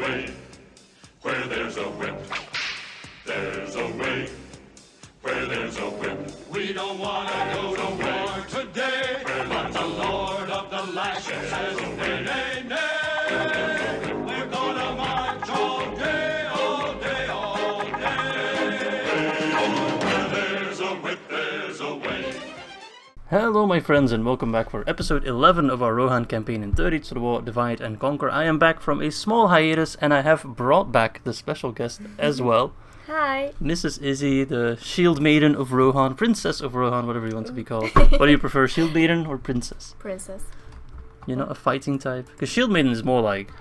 way. Where there's a whip, there's a way. Where there's a whip, we don't want to go to war today. But the Lord of the Lashes says, nay, nay, nay. We're gonna march all day, all day, all day. Where there's a whip, there's a way. Hello my friends and welcome back for episode 11 of our Rohan campaign in 30 to the War, Divide and Conquer. I am back from a small hiatus and I have brought back the special guest as well. Hi. Mrs. Izzy, the Shield Maiden of Rohan, Princess of Rohan, whatever you want to be called. What do you prefer, Shield Maiden or Princess? Princess. You're not a fighting type? Because Shield Maiden is more like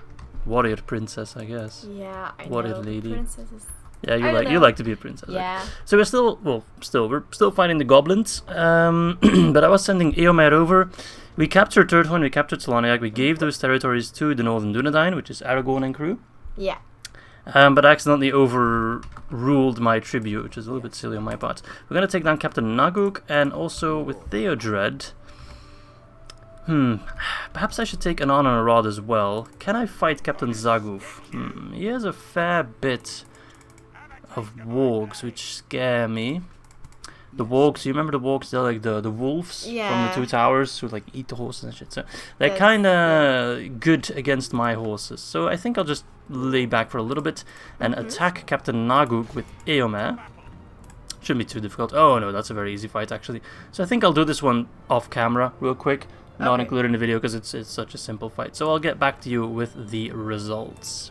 Warrior Princess, I guess. Yeah, I Warrior know. Lady. Princesses. Yeah, you like to be a princess. Yeah. Right? So we're still fighting the goblins. But I was sending Eomer over. We captured Turtlein, we captured Solaniac, we gave those territories to the Northern Dunedain, which is Aragorn and crew. Yeah. But I accidentally overruled my tribute, which is a little bit silly on my part. We're gonna take down Captain Naguk, and also with Theodred. Perhaps I should take Annon-en-Orod as well. Can I fight Captain Zaguf? He has a fair bit of wargs, which scare me. The wargs, you remember the wargs? They're like the wolves from the two towers who like eat the horses and shit. So they're kind of good against my horses. So I think I'll just lay back for a little bit and attack Captain Naguk with Eomer. Shouldn't be too difficult. Oh no, that's a very easy fight actually. So I think I'll do this one off camera real quick, not included in the video because it's such a simple fight. So I'll get back to you with the results.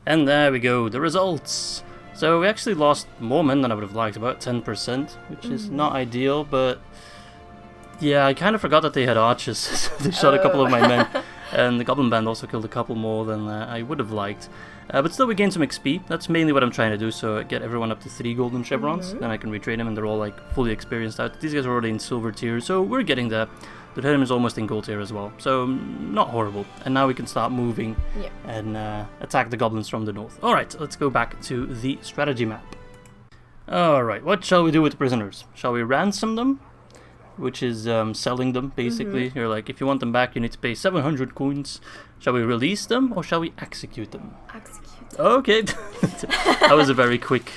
And there we go, the results. So we actually lost more men than I would have liked, about 10%, which is not ideal, but yeah, I kind of forgot that they had archers. They shot a couple of my men, and the Goblin Band also killed a couple more than I would have liked. But still we gained some XP, that's mainly what I'm trying to do, so get everyone up to 3 golden chevrons, then I can retrain them and they're all like fully experienced out. These guys are already in silver tier, so we're getting there. The Helm is almost in gold tier as well, so not horrible. And now we can start moving and attack the goblins from the north. Alright, let's go back to the strategy map. Alright, what shall we do with the prisoners? Shall we ransom them? Which is selling them, basically. You're like, if you want them back, you need to pay 700 coins. Shall we release them, or shall we execute them? Execute. Okay, that was a very quick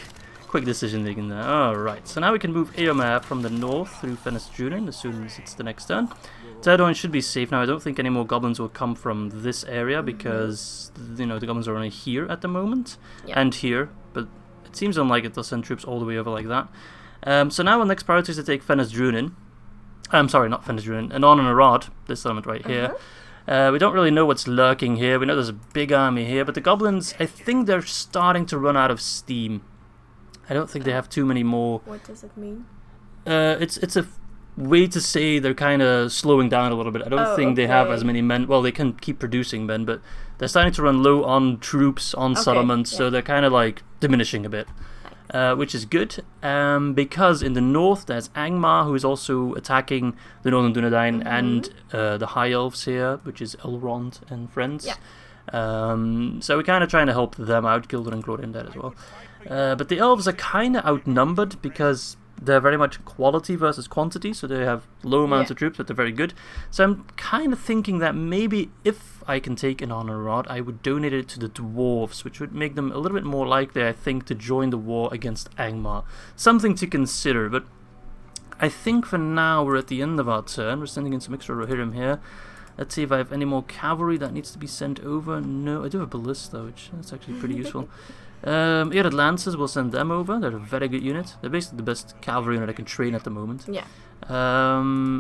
decision making there. Alright, so now we can move Eomer from the north through Fennes-Junin as soon as it's the next turn. Turtlein should be safe now. I don't think any more goblins will come from this area because, you know, the goblins are only here at the moment and here, but it seems unlikely they'll send troops all the way over like that. So now our next priority is to take Fennes-Junin. I'm sorry, not Fennes-Junin, Annon-en-Orod, this settlement right here. We don't really know what's lurking here. We know there's a big army here, but the goblins, I think they're starting to run out of steam. I don't think they have too many more. What does it mean? It's a way to say they're kind of slowing down a little bit. I don't think they have as many men. Well, they can keep producing men, but they're starting to run low on troops, on settlements, so they're kind of like diminishing a bit, which is good. Because in the north there's Angmar, who is also attacking the Northern Dunedain and the High Elves here, which is Elrond and friends. So we're kind of trying to help them out. Guldur and Grodd in that as well. But the Elves are kind of outnumbered because they're very much quality versus quantity, so they have low amounts of troops, but they're very good. So I'm kind of thinking that maybe if I can take Annon-en-Orod, I would donate it to the Dwarves, which would make them a little bit more likely, I think, to join the war against Angmar. Something to consider, but I think for now we're at the end of our turn. We're sending in some extra Rohirrim here. Let's see if I have any more cavalry that needs to be sent over. No, I do have ballista, which that's actually pretty useful. Ered Lancers, we'll send them over. They're a very good unit. They're basically the best cavalry unit I can train at the moment. Yeah.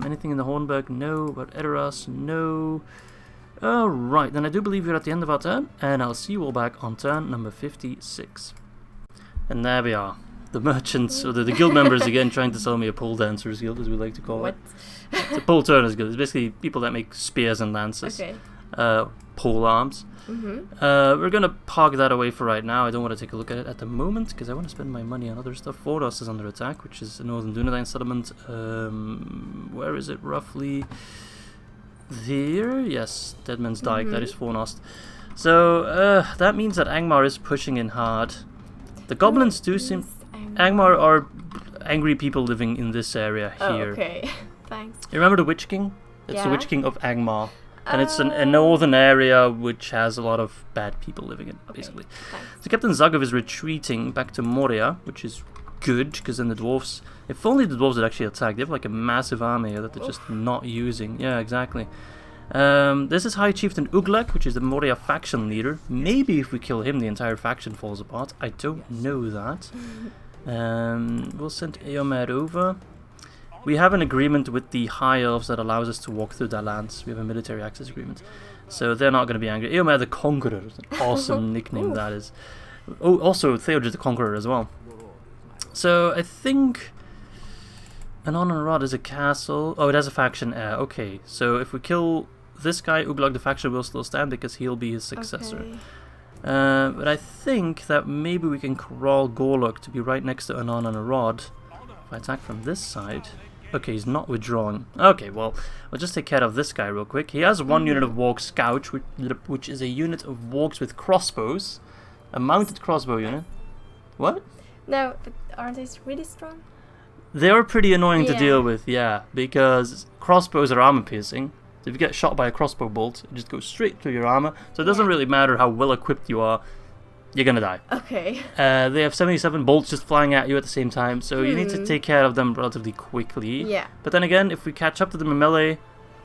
Anything in the Hornburg? No. About Edoras? No. Alright, then I do believe we're at the end of our turn, and I'll see you all back on turn number 56. And there we are. The merchants, or the guild members again, trying to sell me a pole dancers guild, as we like to call it. It's a pole turners guild. It's basically people that make spears and lances. Pole arms. We're gonna park that away for right now. I don't want to take a look at it at the moment because I want to spend my money on other stuff. Fordos is under attack, which is the Northern Dunedain settlement. Where is it roughly? Here? Yes, Deadman's Dyke. That is Fornost. So that means that Angmar is pushing in hard. The goblins do seem. Angmar are angry people living in this area here. Okay, thanks. You remember the Witch King? It's the Witch King of Angmar. And it's a northern area which has a lot of bad people living in, basically. Thanks. So Captain Zagov is retreating back to Moria, which is good, because then the dwarves... If only the dwarves would actually attack. They have like a massive army here that they're just not using. Yeah, exactly. This is High Chieftain Uglak, which is the Moria faction leader. Maybe if we kill him, the entire faction falls apart. I don't know that. We'll send Eomer over. We have an agreement with the High Elves that allows us to walk through their lands. We have a military access agreement. So they're not going to be angry. Eomer the Conqueror is an awesome nickname that is. Oh, also Theodred the Conqueror as well. So I think Annon-en-Orod is a castle. Oh, it has a faction heir. Okay, so if we kill this guy, Uglak, the faction will still stand because he'll be his successor. Okay. But I think that maybe we can crawl Gorlok to be right next to Annon-en-Orod. If I attack from this side... Okay, he's not withdrawing. Okay, well, we'll just take care of this guy real quick. He has one unit of Warg Scout, which is a unit of Wargs with crossbows. A mounted crossbow unit. What? No, but aren't they really strong? They are pretty annoying to deal with, yeah, because crossbows are armor piercing. So if you get shot by a crossbow bolt, it just goes straight through your armor. So it doesn't really matter how well equipped you are, you're gonna die. Okay. They have 77 bolts just flying at you at the same time, so you need to take care of them relatively quickly. Yeah. But then again, if we catch up to them in melee,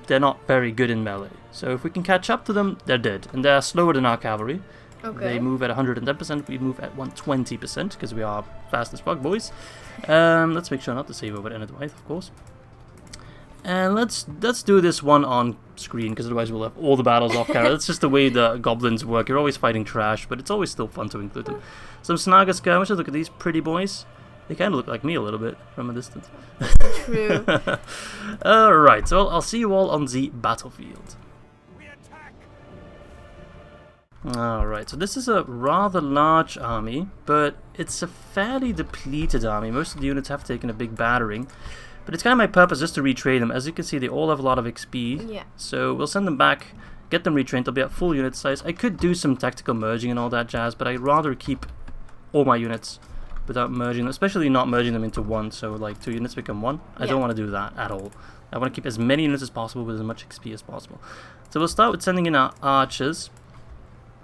they're not very good in melee. So if we can catch up to them, they're dead. And they're slower than our cavalry. Okay. They move at 110%, we move at 120%, because we are fast as fuck, boys. Let's make sure not to save over Ered, of course. And let's do this one on screen, because otherwise we'll have all the battles off camera. That's just the way the goblins work. You're always fighting trash, but it's always still fun to include them. Some Snaga skirmishers. Look at these pretty boys. They kind of look like me a little bit from a distance. True. Alright, so I'll see you all on the battlefield. Alright, so this is a rather large army, but it's a fairly depleted army. Most of the units have taken a big battering. But it's kind of my purpose just to retrain them. As you can see, they all have a lot of XP. Yeah. So we'll send them back, get them retrained. They'll be at full unit size. I could do some tactical merging and all that jazz, but I'd rather keep all my units without merging them, especially not merging them into one. So like 2 units become 1. I don't want to do that at all. I want to keep as many units as possible with as much XP as possible. So we'll start with sending in our archers.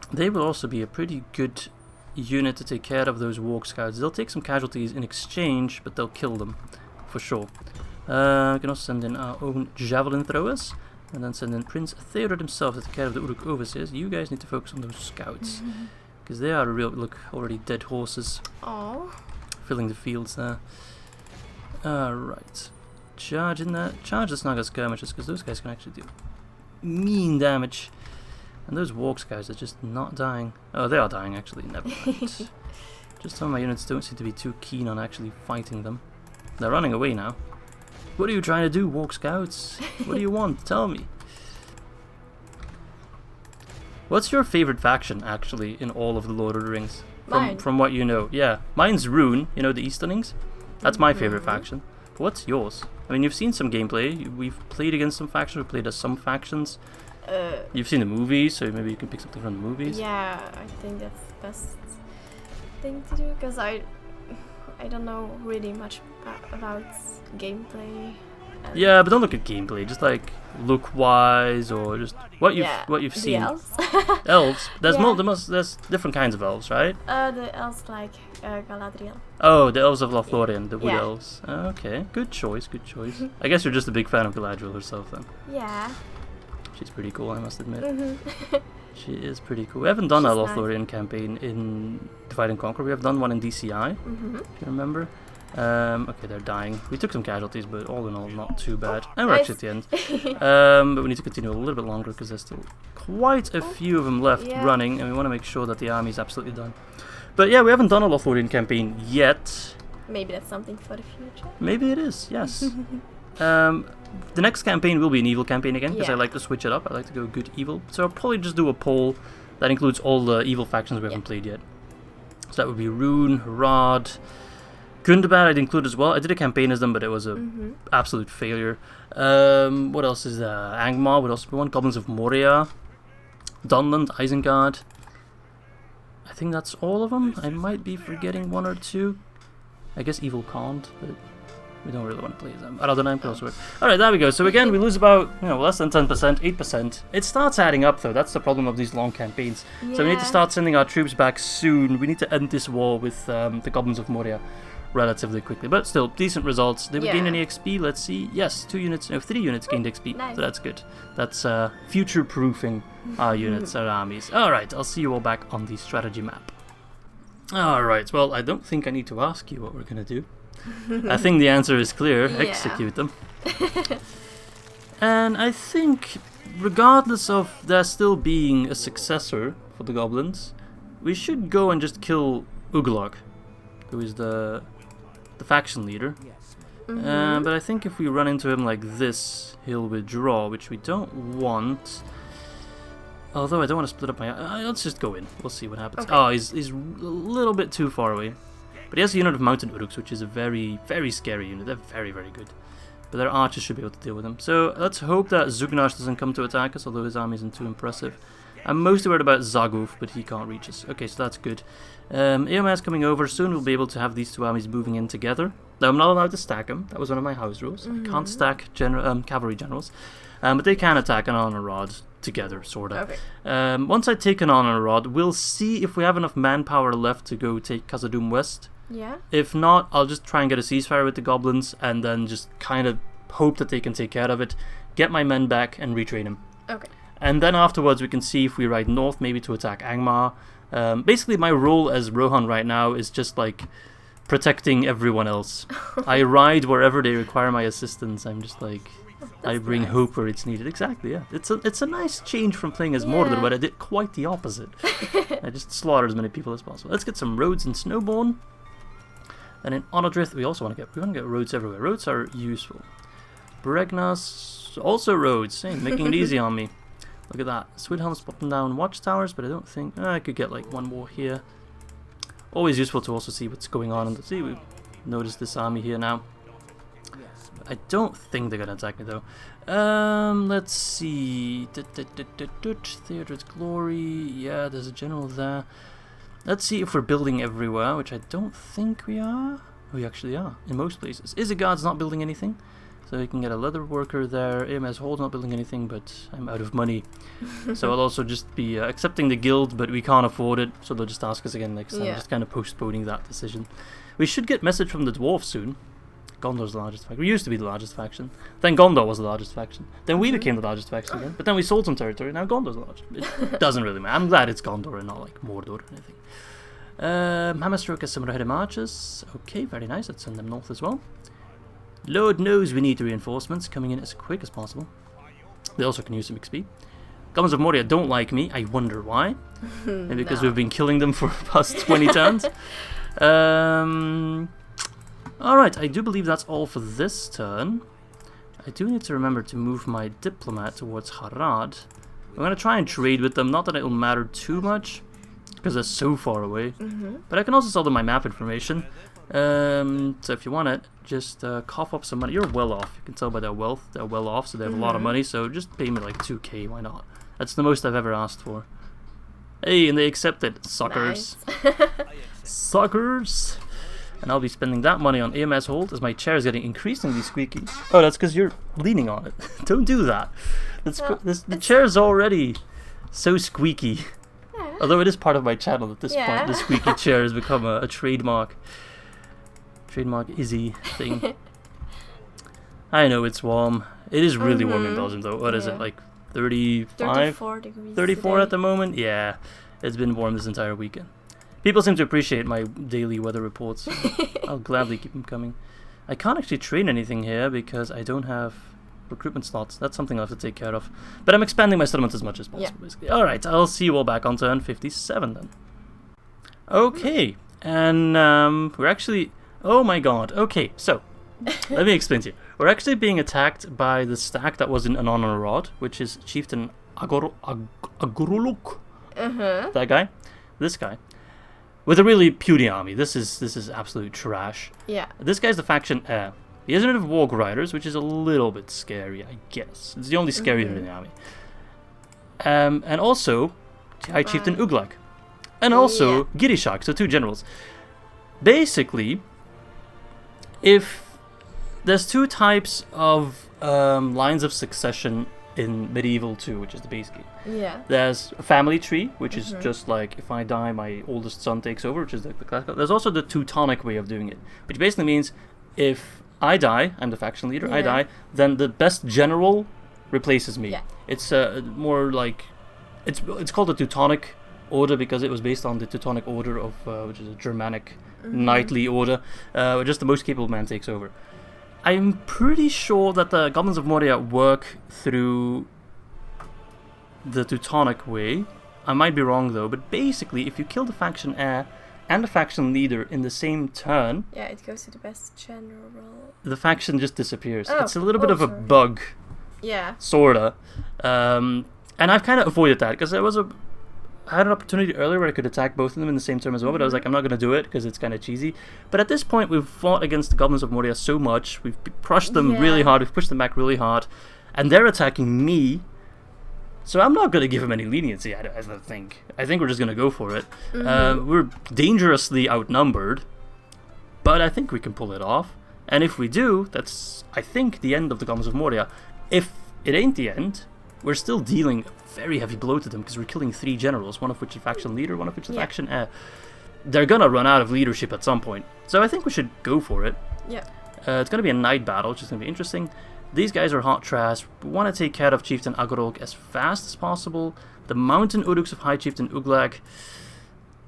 They will also be a pretty good unit to take care of those Warg Scouts. They'll take some casualties in exchange, but they'll kill them. For sure. We can also send in our own javelin throwers, and then send in Prince Theodred himself to take care of the Uruk overseers. You guys need to focus on those scouts, because they are real. Look, already dead horses. Oh. Filling the fields there. Alright. Charge in there. Charge the Snaga skirmishers, because those guys can actually do mean damage. And those Warg Scouts are just not dying. Oh, they are dying actually. Never mind. Just some of my units don't seem to be too keen on actually fighting them. They're running away now. What are you trying to do, Warg Scouts? What do you want? Tell me. What's your favorite faction, actually, in all of the Lord of the Rings? From what you know. Yeah, mine's Rune, you know, the Easterlings? That's my favorite faction. But what's yours? I mean, you've seen some gameplay. We've played against some factions. We've played as some factions. You've seen the movies, so maybe you can pick something from the movies. Yeah, I think that's the best thing to do, because I don't know really much about gameplay. Yeah, but don't look at gameplay. Just like look-wise, or just what you've seen. Elves. Elves. There's different kinds of elves, right? The elves like Galadriel. Oh, the elves of Lothlorien, the wood elves. Okay, good choice, good choice. I guess you're just a big fan of Galadriel herself, then. Yeah. She's pretty cool, I must admit. She is pretty cool. We haven't done a Lothlorien campaign in Divide and Conquer. We have done one in DCI, if you remember. Okay, they're dying. We took some casualties, but all in all, not too bad. And we're actually at the end. But we need to continue a little bit longer because there's still quite a few of them left running, and we want to make sure that the army is absolutely done. But yeah, we haven't done a Lothlorien campaign yet. Maybe that's something for the future. Maybe it is, yes. The next campaign will be an evil campaign again, because I like to switch it up. I like to go good evil. So I'll probably just do a poll that includes all the evil factions we haven't played yet. So that would be Rune, Rod, Gundabad I'd include as well. I did a campaign as them, but it was an absolute failure. What else is there? Angmar would also be one. Goblins of Moria, Dunland, Isengard. I think that's all of them. I might be forgetting 1 or 2. I guess Evil Can't, but We don't really want to play them. Rather than crossword. Alright, there we go. So again, we lose about, less than 10%, 8%. It starts adding up though. That's the problem of these long campaigns. Yeah. So we need to start sending our troops back soon. We need to end this war with the Goblins of Moria relatively quickly. But still, decent results. Did we gain any XP? Let's see. Yes, 3 units gained XP. Nice. So that's good. That's future-proofing our units, our armies. Alright, I'll see you all back on the strategy map. Alright, well, I don't think I need to ask you what we're going to do. I think the answer is clear. Execute them. And I think, regardless of there still being a successor for the goblins, we should go and just kill Uglok, who is the faction leader. But I think if we run into him like this, he'll withdraw, which we don't want. Although I don't want to split up my... let's just go in. We'll see what happens. Okay. Oh, he's a little bit too far away. But he has a unit of mountain uruks, which is a very, very scary unit. They're very, very good. But their archers should be able to deal with him. So let's hope that Zugnash doesn't come to attack us, although his army isn't too impressive. I'm mostly worried about Zaguf, but he can't reach us. Okay, so that's good. Eomer's coming over. Soon we'll be able to have these two armies moving in together. Now, I'm not allowed to stack them. That was one of my house rules. I can't stack cavalry generals. But they can attack Annon-en-Orod together, sort of. Okay. Once I take Annon-en-Orod, we'll see if we have enough manpower left to go take Khazad-dûm West. Yeah. If not, I'll just try and get a ceasefire with the goblins and then just kind of hope that they can take care of it, get my men back and retrain them. Okay. And then afterwards we can see if we ride north, maybe to attack Angmar. Basically my role as Rohan right now is just like protecting everyone else. I ride wherever they require my assistance. I'm just like... I bring hope where it's needed. Exactly, yeah. It's a nice change from playing as Mordor, but I did quite the opposite. I just slaughtered as many people as possible. Let's get some roads in Snowbourne. And in Onodrith, we want to get roads everywhere. Roads are useful. Bregnas, also roads. Hey, making it easy on me. Look at that. Swidhelm's popping down watchtowers, but I don't think... I could get like one more here. Always useful to also see what's going on. And see, we've noticed this army here now. I don't think they're gonna attack me though. Let's see. Theodred's Glory. Yeah, there's a general there. Let's see if we're building everywhere, which I don't think we are. We actually are, in most places. Isengard's not building anything, so we can get a leather worker there. AMS Hall's not building anything, but I'm out of money. So I'll also just be accepting the guild, but we can't afford it, so they'll just ask us again next time. Just kind of postponing that decision. We should get message from the dwarves soon. Gondor's the largest faction. We used to be the largest faction. Then Gondor was the largest faction. Then we became the largest faction again. But then we sold some territory. Now Gondor's the largest. It doesn't really matter. I'm glad it's Gondor and not like Mordor or anything. Hammerstroke has some heavy marches. Okay, very nice. Let's send them north as well. Lord knows we need reinforcements coming in as quick as possible. They also can use some XP. Goblins of Moria don't like me. I wonder why. Maybe because we've been killing them for the past 20 turns. Alright, I do believe that's all for this turn. I do need to remember to move my diplomat towards Harad. I'm going to try and trade with them, not that it will matter too much, because they're so far away. But I can also sell them my map information. So if you want it, just cough up some money. You're well off, you can tell by their wealth. They're well off, so they have a lot of money, so just pay me like 2k, why not? That's the most I've ever asked for. Hey, and they accepted, suckers. Nice. Suckers! And I'll be spending that money on AMS hold as my chair is getting increasingly squeaky. Oh, that's because you're leaning on it. Don't do that. The chair is already so squeaky. Yeah. Although it is part of my channel at this point. The squeaky chair has become a trademark. Trademark Izzy thing. I know it's warm. It is really warm in Belgium though. What is it, like 35? 34 degrees 34 at the moment? Yeah. It's been warm this entire weekend. People seem to appreciate my daily weather reports. So I'll gladly keep them coming. I can't actually train anything here because I don't have recruitment slots. That's something I'll have to take care of. But I'm expanding my settlement as much as possible, basically. Alright, I'll see you all back on turn 57 then. Okay, and we're actually... Oh my god. Okay, so, let me explain to you. We're actually being attacked by the stack that was in Annon-en-Orod, which is Chieftain Aguruluk. That guy. This guy. With a really puny army. This is absolute trash. Yeah. This guy's the faction He has a unit of Warg Riders, which is a little bit scary, I guess. It's the only scary unit in the army. And also, High Chieftain Uglak. And also, Girishak, so 2 generals. Basically, if There's two types of lines of succession in Medieval 2, which is the base game. Yeah. There's a family tree, which is just like if I die, my oldest son takes over, which is the classical. There's also the Teutonic way of doing it, which basically means if I die, I'm the faction leader, I die, then the best general replaces me. Yeah. It's more like it's called the Teutonic order because it was based on the Teutonic order of which is a Germanic knightly order, where just the most capable man takes over. I'm pretty sure that the Goblins of Moria work through the Teutonic way. I might be wrong though, but basically if you kill the faction heir and the faction leader in the same turn, yeah, it goes to the best general. the faction just disappears. Oh, it's a little bit of a sorry. bug, Yeah. sorta. And I've kind of avoided that because I had an opportunity earlier where I could attack both of them in the same turn as well, but I was like, I'm not going to do it because it's kind of cheesy. But at this point, we've fought against the Goblins of Moria so much, we've crushed them really hard, we've pushed them back really hard, and they're attacking me, so I'm not going to give them any leniency, I don't think. I think we're just going to go for it. We're dangerously outnumbered, but I think we can pull it off. And if we do, that's, I think, the end of the Goblins of Moria. If it ain't the end, we're still dealing a very heavy blow to them because we're killing 3 generals, one of which is faction leader, one of which is faction heir. They're gonna run out of leadership at some point, so I think we should go for it. Yeah. It's gonna be a night battle, which is gonna be interesting. These guys are hot trash. We want to take care of Chieftain Agorog as fast as possible. The Mountain Uruks of High Chieftain Uglag,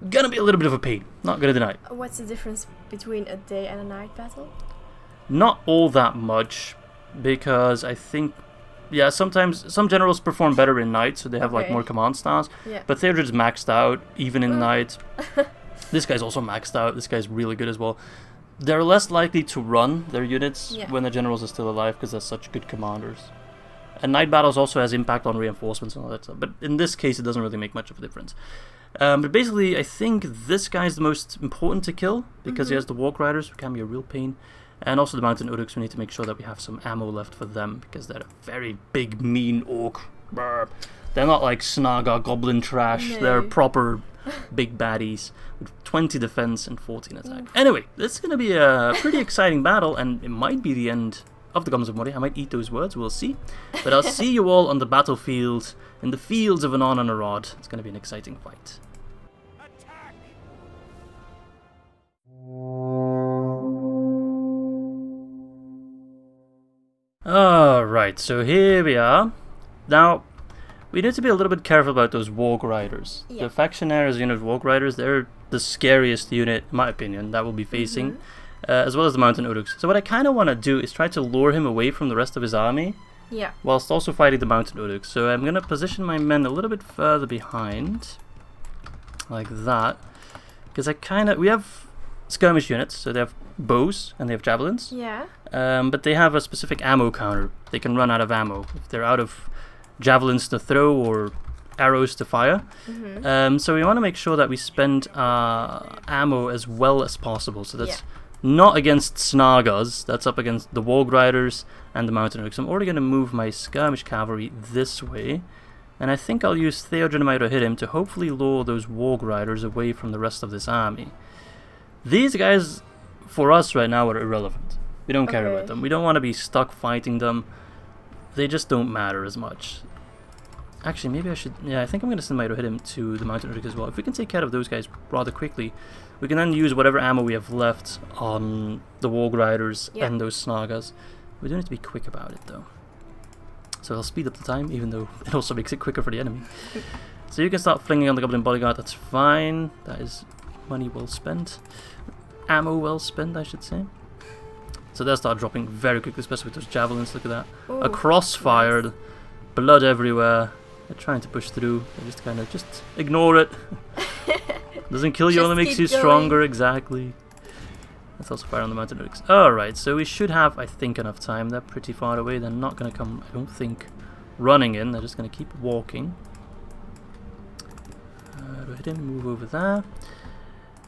gonna be a little bit of a pain, not gonna deny it. What's the difference between a day and a night battle? Not all that much, because I think, yeah, sometimes some generals perform better in night, so they have like more command stars. Yeah. But they're just maxed out even in night. This guy's also maxed out. This guy's really good as well. They're less likely to run their units when the generals are still alive because they're such good commanders. And night battles also has impact on reinforcements and all that stuff. But in this case, it doesn't really make much of a difference. But basically, I think this guy's the most important to kill because he has the Walk Riders, who can be a real pain. And also the Mountain Uruks, we need to make sure that we have some ammo left for them because they're a very big, mean orc. Brr. They're not like Snaga Goblin trash. No. They're proper big baddies with 20 defense and 14 attack. Anyway, this is going to be a pretty exciting battle, and it might be the end of the Goblins of Moria. I might eat those words, we'll see. But I'll see you all on the battlefield, in the fields of Annon-en-Orod. It's going to be an exciting fight. Alright, so here we are. Now, we need to be a little bit careful about those Walk Riders. The faction heir's unit of Walk Riders, they're the scariest unit, in my opinion, that we'll be facing, as well as the Mountain Uruks. So what I kind of want to do is try to lure him away from the rest of his army, whilst also fighting the Mountain Uruks. So I'm going to position my men a little bit further behind, like that, because we have skirmish units, so they have bows and they have javelins. Yeah. But they have a specific ammo counter. They can run out of ammo if they're out of javelins to throw or arrows to fire. So we want to make sure that we spend ammo as well as possible. So that's not against Snagas. That's up against the Warg Riders and the Mountain Uruks. I'm already going to move my skirmish cavalry this way. And I think I'll use Theodrenamite to hit him to hopefully lure those Warg Riders away from the rest of this army. These guys, for us right now, are irrelevant. We don't care about them. We don't want to be stuck fighting them. They just don't matter as much. Actually, maybe I should... Yeah, I think I'm going to send my hit him to the Mountain Uruk as well. If we can take care of those guys rather quickly, we can then use whatever ammo we have left on the Warg Riders and those Snagas. We do need to be quick about it, though. So I'll speed up the time, even though it also makes it quicker for the enemy. So you can start flinging on the Goblin Bodyguard. That's fine. That is money well spent. Ammo well spent, I should say. So they'll start dropping very quickly, especially with those javelins. Look at that. Ooh, a crossfire, nice. Blood everywhere. They're trying to push through. They just kind of ignore it. Doesn't kill you, only makes you stronger. Exactly. Let's also fire on the Mountain Uruks. Alright, so we should have, I think, enough time. They're pretty far away. They're not going to come, I don't think, running in. They're just going to keep walking. Hit him, move over there.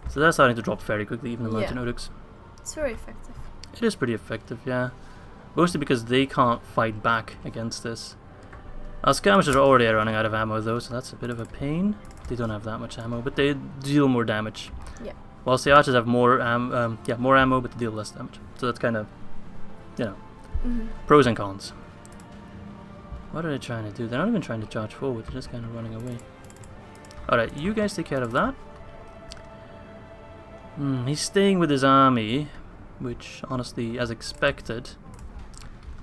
So they're starting to drop very quickly, even the Mountain Uruks. It's very effective. It is pretty effective, yeah. Mostly because they can't fight back against this. Our skirmishers are already running out of ammo though, so that's a bit of a pain. They don't have that much ammo, but they deal more damage. Yeah. Whilst the archers have more ammo, but they deal less damage. So that's kind of you know, pros and cons. What are they trying to do? They're not even trying to charge forward, they're just kind of running away. Alright, you guys take care of that. He's staying with his army, which, honestly, as expected.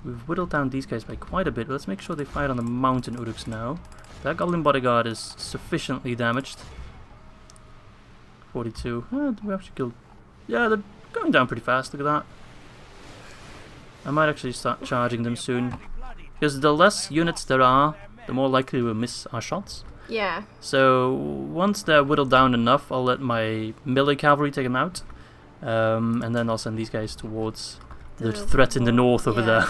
We've whittled down these guys by quite a bit. Let's make sure they fight on the mountain Uruks now. That Goblin bodyguard is sufficiently damaged. 42. We actually killed... Yeah, they're going down pretty fast. Look at that. I might actually start charging them soon. Because the less units there are, the more likely we'll miss our shots. Yeah. So once they're whittled down enough, I'll let my melee cavalry take them out. And then I'll send these guys towards the threat in the north over there.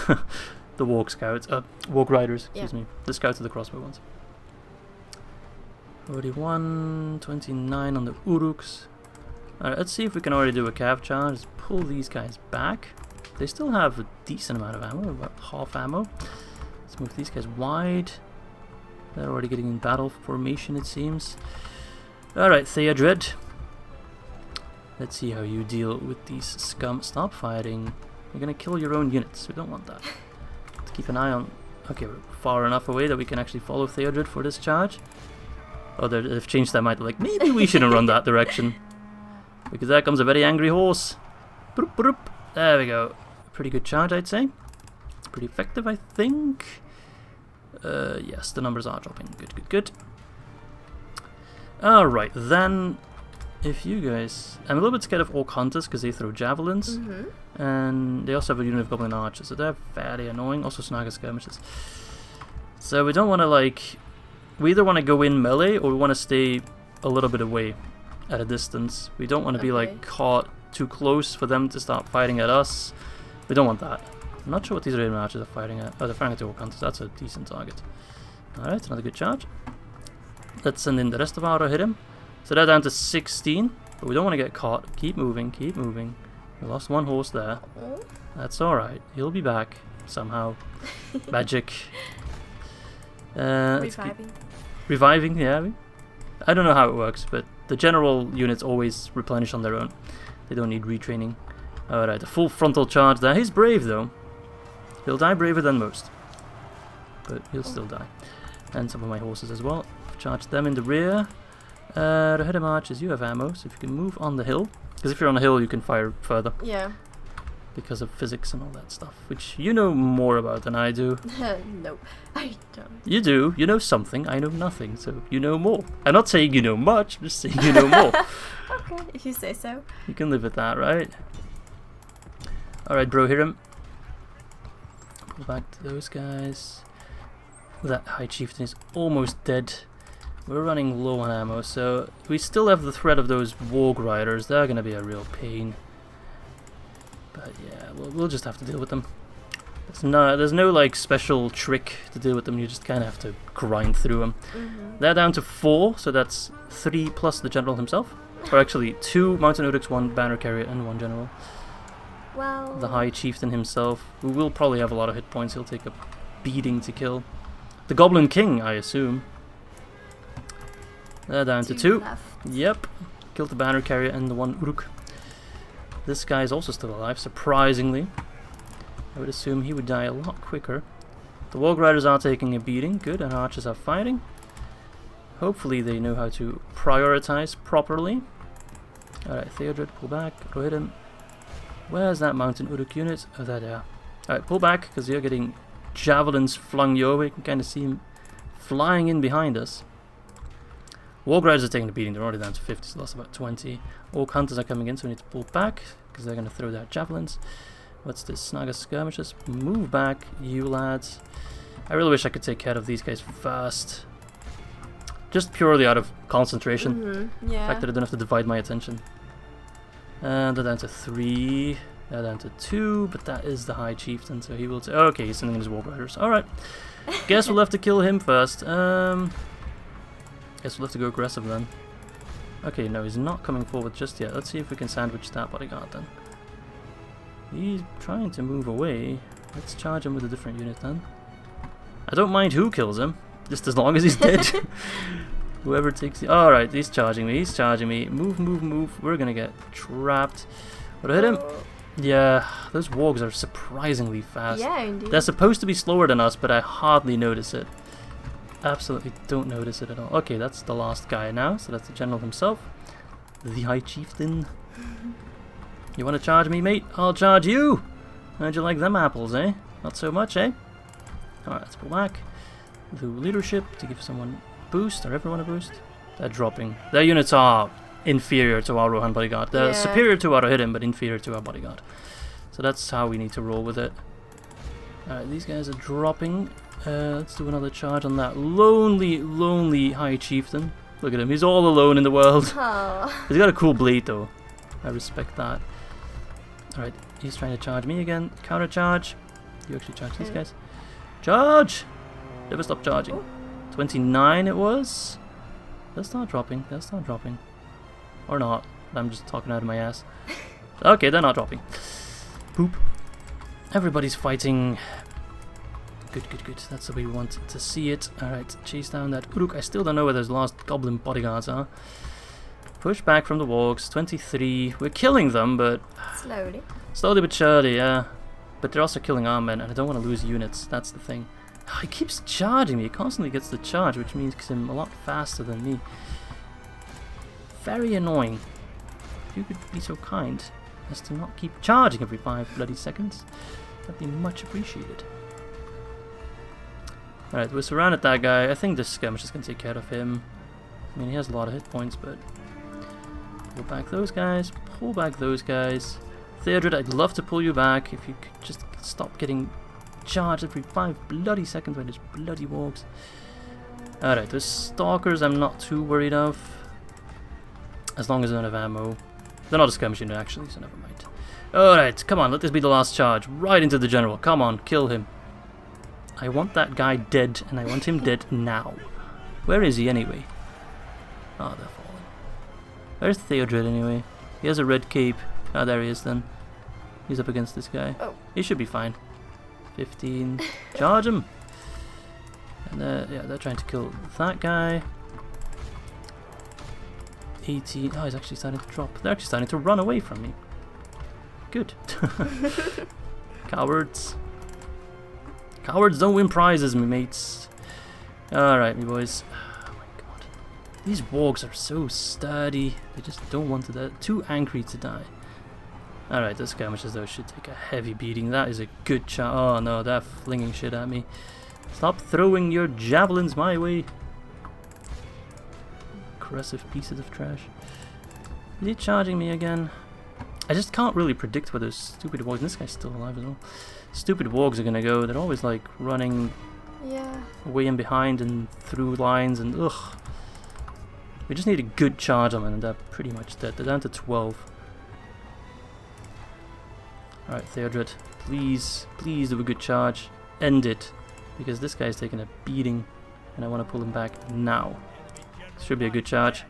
The walk scouts, walk riders, excuse me. The scouts are the crossbow ones. 41, 29 on the Uruks. Alright, let's see if we can already do a cav charge. Let's pull these guys back. They still have a decent amount of ammo, about half ammo. Let's move these guys wide. They're already getting in battle formation, it seems. Alright, Theodred. Let's see how you deal with these scum. Stop fighting. You're gonna kill your own units. We don't want that. Let's keep an eye on... Okay, we're far enough away that we can actually follow Theodred for this charge. Oh, they've changed their mind. Like, maybe we shouldn't run that direction. Because there comes a very angry horse. Broop, broop. There we go. Pretty good charge, I'd say. Pretty effective, I think. Yes, the numbers are dropping. Good, good, good. Alright, then... If you guys... I'm a little bit scared of Orc Hunters because they throw javelins. And they also have a unit of Goblin Archers, so they're fairly annoying. Also Snaga Skirmishes. So we don't want to, like... We either want to go in melee or we want to stay a little bit away at a distance. We don't want to be, like, caught too close for them to start fighting at us. We don't want that. I'm not sure what these Raven Archers are fighting at. Oh, they're fighting at the Orc Hunters. That's a decent target. Alright, another good charge. Let's send in the rest of our hit him. So they're down to 16, but we don't want to get caught. Keep moving, keep moving. We lost one horse there. That's alright. He'll be back somehow. Magic. Reviving. Reviving, yeah. I don't know how it works, but the general units always replenish on their own. They don't need retraining. Alright, a full frontal charge there. He's brave though. He'll die braver than most. But he'll still die. And some of my horses as well. Charge them in the rear. The head of marches, you have ammo, so if you can move on the hill. Because if you're on a hill, you can fire further. Yeah. Because of physics and all that stuff. Which you know more about than I do. No, I don't. You do. You know something. I know nothing. So you know more. I'm not saying you know much. I'm just saying you know more. Okay, if you say so. You can live with that, right? Alright, bro, hit him. Pull back to those guys. That High Chieftain is almost dead. We're running low on ammo, so we still have the threat of those Warg Riders. They're going to be a real pain. But yeah, we'll just have to deal with them. There's no like special trick to deal with them. You just kind of have to grind through them. They're down to 4, so that's 3 plus the general himself. Or actually 2 Mountain Uruks, 1 banner carrier, and 1 general. Well... The High Chieftain himself, who will probably have a lot of hit points. He'll take a beating to kill. The Goblin King, I assume. They're down to 2. Left. Yep. Killed the banner carrier and the 1 Uruk. This guy is also still alive, surprisingly. I would assume he would die a lot quicker. The Warg Riders are taking a beating. Good, and archers are fighting. Hopefully they know how to prioritize properly. Alright, Theodred, pull back. Go hit him. Where's that Mountain Uruk unit? Oh, there they are. Alright, pull back, because you're getting javelins flung your way. You can kind of see him flying in behind us. Warg Riders are taking a beating. They're already down to 50, so that's about 20. Orc Hunters are coming in, so we need to pull back, because they're going to throw their javelins. What's this? Snaga Skirmishes. Move back, you lads. I really wish I could take care of these guys fast. Just purely out of concentration. Yeah. The fact that I don't have to divide my attention. And they're down to 3. They're down to 2, but that is the High Chieftain, so he will... okay, he's sending in his Warg Riders. Alright. Guess we'll have to kill him first. Guess we'll have to go aggressive then. Okay, no, he's not coming forward just yet. Let's see if we can sandwich that bodyguard then. He's trying to move away. Let's charge him with a different unit then. I don't mind who kills him, just as long as he's dead. Whoever takes the... Alright, he's charging me, he's charging me. Move, move, move. We're gonna get trapped. But I hit him. Yeah, those wargs are surprisingly fast. Yeah, indeed. They're supposed to be slower than us, but I hardly notice it. Absolutely don't notice it at all. Okay, that's the last guy now, so that's the general himself. The High Chieftain. You want to charge me, mate? I'll charge you! How'd you like them apples, eh? Not so much, eh? Alright, let's pull back. The leadership to give someone a boost, or everyone a boost. They're dropping. Their units are inferior to our Rohan bodyguard. They're superior to our hidden, but inferior to our bodyguard. So that's how we need to roll with it. Alright, these guys are dropping. Let's do another charge on that lonely, lonely High Chieftain. Look at him, he's all alone in the world. Oh. He's got a cool blade though. I respect that. Alright, he's trying to charge me again. Counter charge. You actually charge these guys. Charge! Never stop charging. 29 it was. They'll start dropping. They'll start dropping. Or not. I'm just talking out of my ass. Okay, they're not dropping. Poop. Everybody's fighting. Good, good, good. That's the way we want to see it. Alright, chase down that Uruk. I still don't know where those last goblin bodyguards are. Push back from the wargs. 23. We're killing them, but... Slowly. Slowly but surely, yeah. But they're also killing our men, and I don't want to lose units. That's the thing. Oh, he keeps charging me. He constantly gets the charge, which means he's a lot faster than me. Very annoying. If you could be so kind as to not keep charging every 5 bloody seconds, that'd be much appreciated. Alright, we're surrounded that guy. I think this skirmish is going to take care of him. I mean, he has a lot of hit points, but... Pull back those guys. Pull back those guys. Theodred, I'd love to pull you back if you could just stop getting charged every 5 bloody seconds by these bloody wargs. Alright, the stalkers I'm not too worried of. As long as they don't have ammo. They're not a skirmish unit actually, so never mind. Alright, come on, let this be the last charge. Right into the general. Come on, kill him. I want that guy dead, and I want him dead now. Where is he anyway? Oh, they're falling. Where's Theodred anyway? He has a red cape. Oh, there he is then. He's up against this guy. Oh. He should be fine. 15. Charge him! And yeah, they're trying to kill that guy. 18. Oh, he's actually starting to drop. They're actually starting to run away from me. Good. Cowards. Cowards don't win prizes, me mates. Alright, me boys. Oh my god. These wargs are so sturdy. They just don't want to die. Too angry to die. Alright, those skirmishes though should take a heavy beating. That is a good shot. Oh no, they're flinging shit at me. Stop throwing your javelins my way. Aggressive pieces of trash. Is he charging me again? I just can't really predict where those stupid wargs... This guy's still alive as well. Stupid wargs are gonna go. They're always like running way in behind and through lines and ugh. We just need a good charge on them and they're pretty much dead. They're down to 12. Alright, Theodred, please, please do a good charge. End it. Because this guy's taking a beating and I want to pull him back now. Should be a good charge.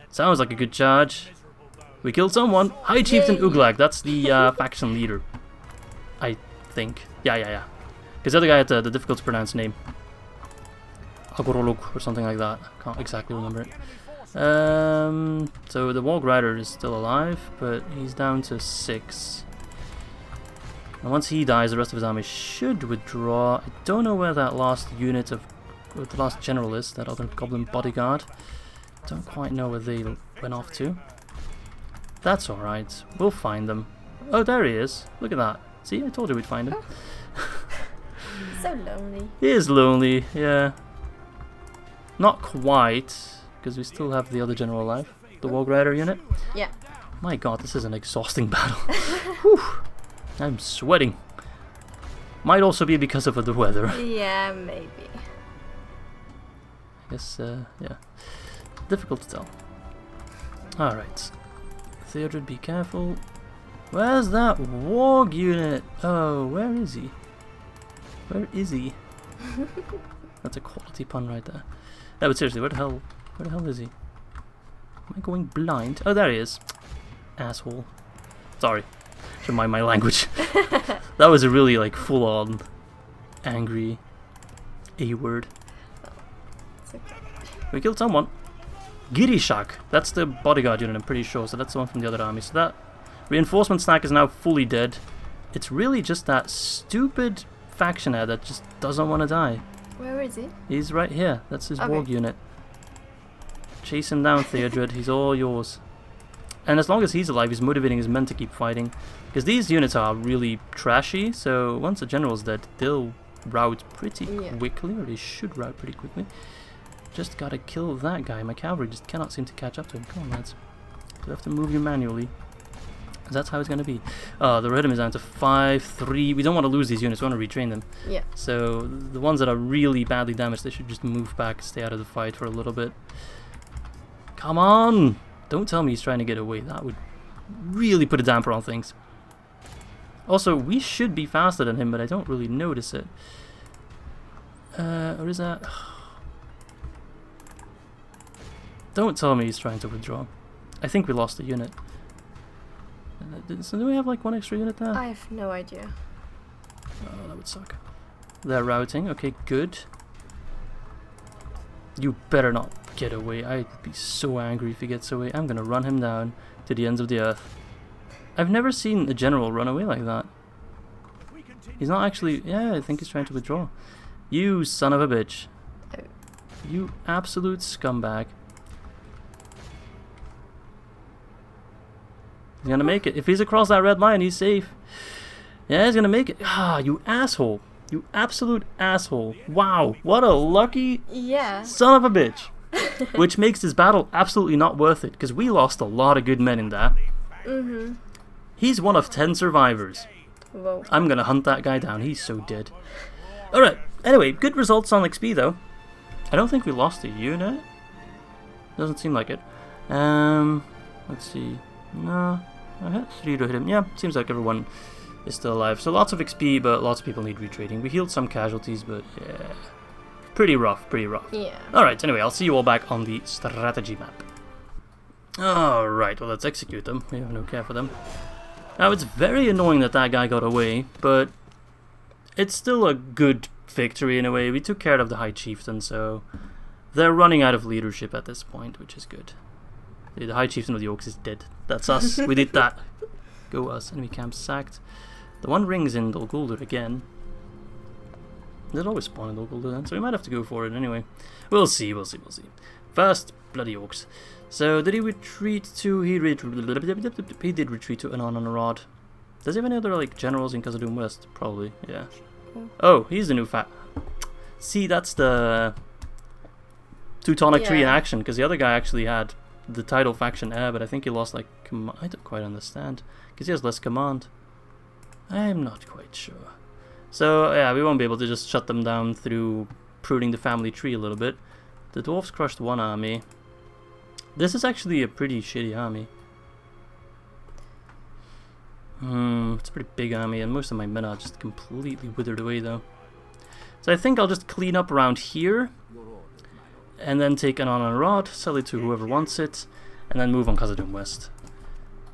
Sounds like a good charge. We killed someone. High Chieftain Uglag, that's the faction leader. I think. Yeah. Because the other guy had the difficult to pronounce name. Agorolog or something like that. Can't exactly remember it. So the Warg Rider is still alive, but he's down to 6. And once he dies, the rest of his army should withdraw. I don't know where that last unit of... the last general is, that other goblin bodyguard. Don't quite know where they went off to. That's alright. We'll find them. Oh, there he is. Look at that. See, I told you we'd find him. So lonely. He is lonely, yeah. Not quite, because we still have the other general alive. The Warg Rider unit. Yeah. My god, this is an exhausting battle. Whew. I'm sweating. Might also be because of the weather. Yeah, maybe. I guess, yeah. Difficult to tell. Alright. Theodred, be careful. Where's that Warg unit? Oh, where is he? Where is he? That's a quality pun right there. No, but seriously, where the hell is he? Am I going blind? Oh, there he is. Asshole. Sorry. Should mind my language. That was a really, like, full-on angry A-word. It's okay. We killed someone. Girishak. That's the bodyguard unit, I'm pretty sure. So that's the one from the other army. So that Reinforcement stack is now fully dead. It's really just that stupid faction head that just doesn't want to die. Where is he? He's right here. That's his Okay. warg unit. Chase him down, Theodred. He's all yours. And as long as he's alive, he's motivating his men to keep fighting. Because these units are really trashy, so once the general's dead, they'll rout pretty quickly, or they should rout pretty quickly. Just gotta kill that guy. My cavalry just cannot seem to catch up to him. Come on, lads. You have to move you manually. That's how it's gonna be. The rhythm is down to 5-3. We don't want to lose these units, we want to retrain them. Yeah. So the ones that are really badly damaged, they should just move back, stay out of the fight for a little bit. Come on! Don't tell me he's trying to get away. That would really put a damper on things. Also, we should be faster than him, but I don't really notice it. Or is that... Don't tell me he's trying to withdraw. I think we lost a unit. So do we have like one extra unit there? I have no idea. Oh, that would suck. They're routing. Okay, good. You better not get away. I'd be so angry if he gets away. I'm gonna run him down to the ends of the earth. I've never seen a general run away like that. He's not actually... Yeah, I think he's trying to withdraw. You son of a bitch. You absolute scumbag. He's gonna make it. If he's across that red line, he's safe. Yeah, he's gonna make it. Ah, you asshole. You absolute asshole. Wow, what a lucky son of a bitch. Which makes this battle absolutely not worth it, because we lost a lot of good men in that. Mm-hmm. He's one of 10 survivors. Whoa. I'm gonna hunt that guy down. He's so dead. Alright, anyway, good results on XP though. I don't think we lost a unit. Doesn't seem like it. Let's see. No. I hit 3 to hit him. Yeah, seems like everyone is still alive. So lots of XP, but lots of people need retreating. We healed some casualties, but yeah. Pretty rough, pretty rough. Yeah. Alright, anyway, I'll see you all back on the strategy map. Alright, well, let's execute them. We have no care for them. Now, it's very annoying that that guy got away, but it's still a good victory in a way. We took care of the High Chieftain, so they're running out of leadership at this point, which is good. The High Chieftain of the Orcs is dead. That's us. We did that. Go us. Enemy camp sacked. The one ring's in Dol Guldur again. There's always spawn in Dol Guldur then, so we might have to go for it anyway. We'll see, we'll see, we'll see. First, bloody Orcs. So, did he retreat to... He did retreat to Annon-en-Orod. Does he have any other, like, generals in Khazad-dûm West? Probably, yeah. Oh, he's the new fat... See, that's the... Teutonic tree in action, because the other guy actually had the title faction heir, but I think he lost, like, I don't quite understand. Because he has less command. I'm not quite sure. So, yeah, we won't be able to just shut them down through pruning the family tree a little bit. The dwarves crushed one army. This is actually a pretty shitty army. It's a pretty big army, and most of my men are just completely withered away, though. So I think I'll just clean up around here, and then take Annon-en-Orod, sell it to whoever wants it, and then move on Khazad-dûm West.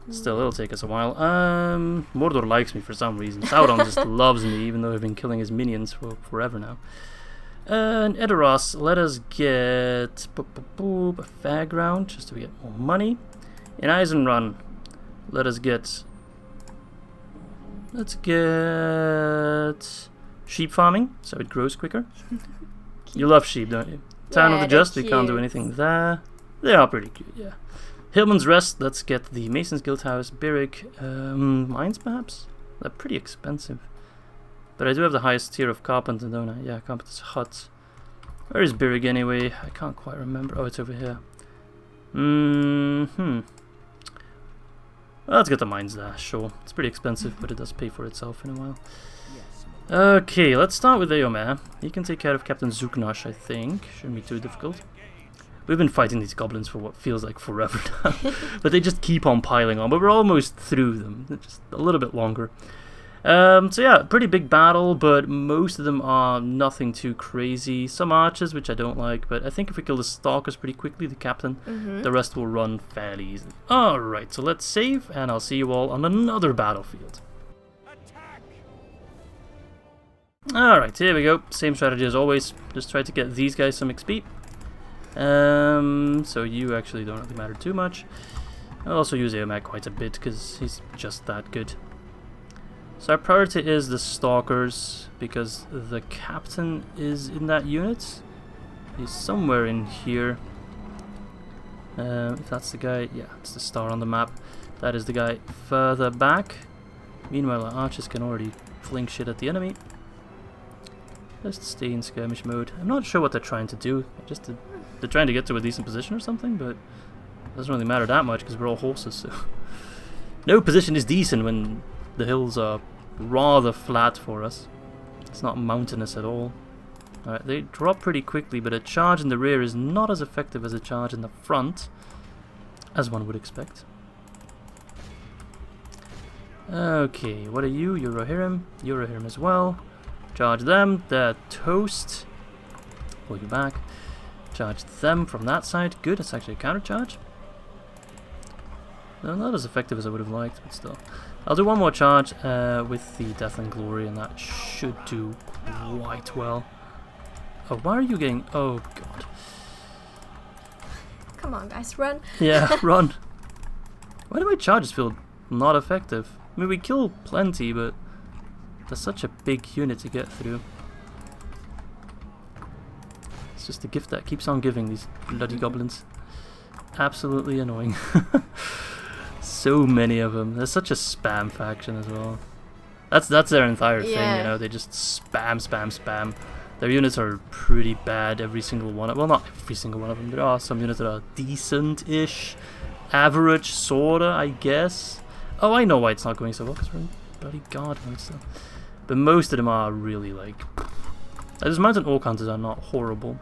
Still, it'll take us a while. Mordor likes me for some reason. Sauron just loves me, even though I've been killing his minions for forever now. In Edoras, let us get a fairground, just to get more money. In Eisenrun, let's get sheep farming, so it grows quicker. You love sheep, don't you? Town of the Just, we can't do anything there. They are pretty cute, yeah. Hillman's Rest, let's get the Mason's Guild House, Birrick, mines perhaps? They're pretty expensive. But I do have the highest tier of Carpenter, don't I? Yeah, Carpenter's Hut. Where is Birrick anyway? I can't quite remember. Oh, it's over here. Well, let's get the mines there, sure. It's pretty expensive, but it does pay for itself in a while. Okay, let's start with Eomer. He can take care of Captain Zuknash, I think. Shouldn't be too difficult. We've been fighting these goblins for what feels like forever now. But they just keep on piling on. But we're almost through them. They're just a little bit longer. So yeah, pretty big battle, but most of them are nothing too crazy. Some archers, which I don't like, but I think if we kill the stalkers pretty quickly, the captain, the rest will run fairly easily. Alright, so let's save, and I'll see you all on another battlefield. Alright, here we go. Same strategy as always. Just try to get these guys some XP. So you actually don't really matter too much. I'll also use Eomer quite a bit because he's just that good. So our priority is the Stalkers because the captain is in that unit. He's somewhere in here. If that's the guy, yeah, it's the star on the map. That is the guy further back. Meanwhile, our archers can already fling shit at the enemy. Just stay in skirmish mode. I'm not sure what they're trying to do. They're trying to get to a decent position or something, but it doesn't really matter that much because we're all horses. So no position is decent when the hills are rather flat for us. It's not mountainous at all. Alright, they drop pretty quickly, but a charge in the rear is not as effective as a charge in the front, as one would expect. Okay, what are you? You're Rohirrim. You're Rohirrim as well. Charge them. They're toast. Pull you back. Charge them from that side. Good, it's actually a counter charge. No, not as effective as I would have liked, but still. I'll do one more charge with the Death and Glory, and that should do quite well. Oh, why are you getting... Oh, God. Come on, guys, run. Yeah, run. Why do my charges feel not effective? I mean, we kill plenty, but that's such a big unit to get through. It's just a gift that keeps on giving, these bloody goblins. Absolutely annoying. So many of them. There's such a spam faction as well. That's their entire thing, you know. They just spam, spam, spam. Their units are pretty bad, every single one. Well, not every single one of them. There are some units that are decent-ish, average, sorta, I guess. Oh, I know why it's not going so well, because we're in bloody guard mode still. But most of them are really like... Those mountain orc hunters are not horrible.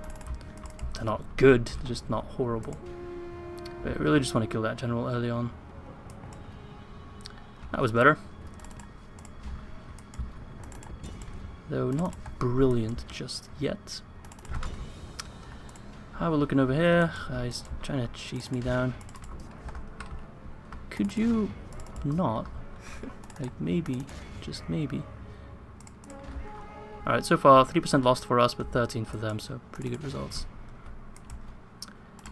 They're not good, they're just not horrible. But I really just want to kill that general early on. That was better. Though not brilliant just yet. How are we looking over here? He's trying to chase me down. Could you not? Like maybe, just maybe. Alright, so far 3% lost for us, but 13 for them, so pretty good results.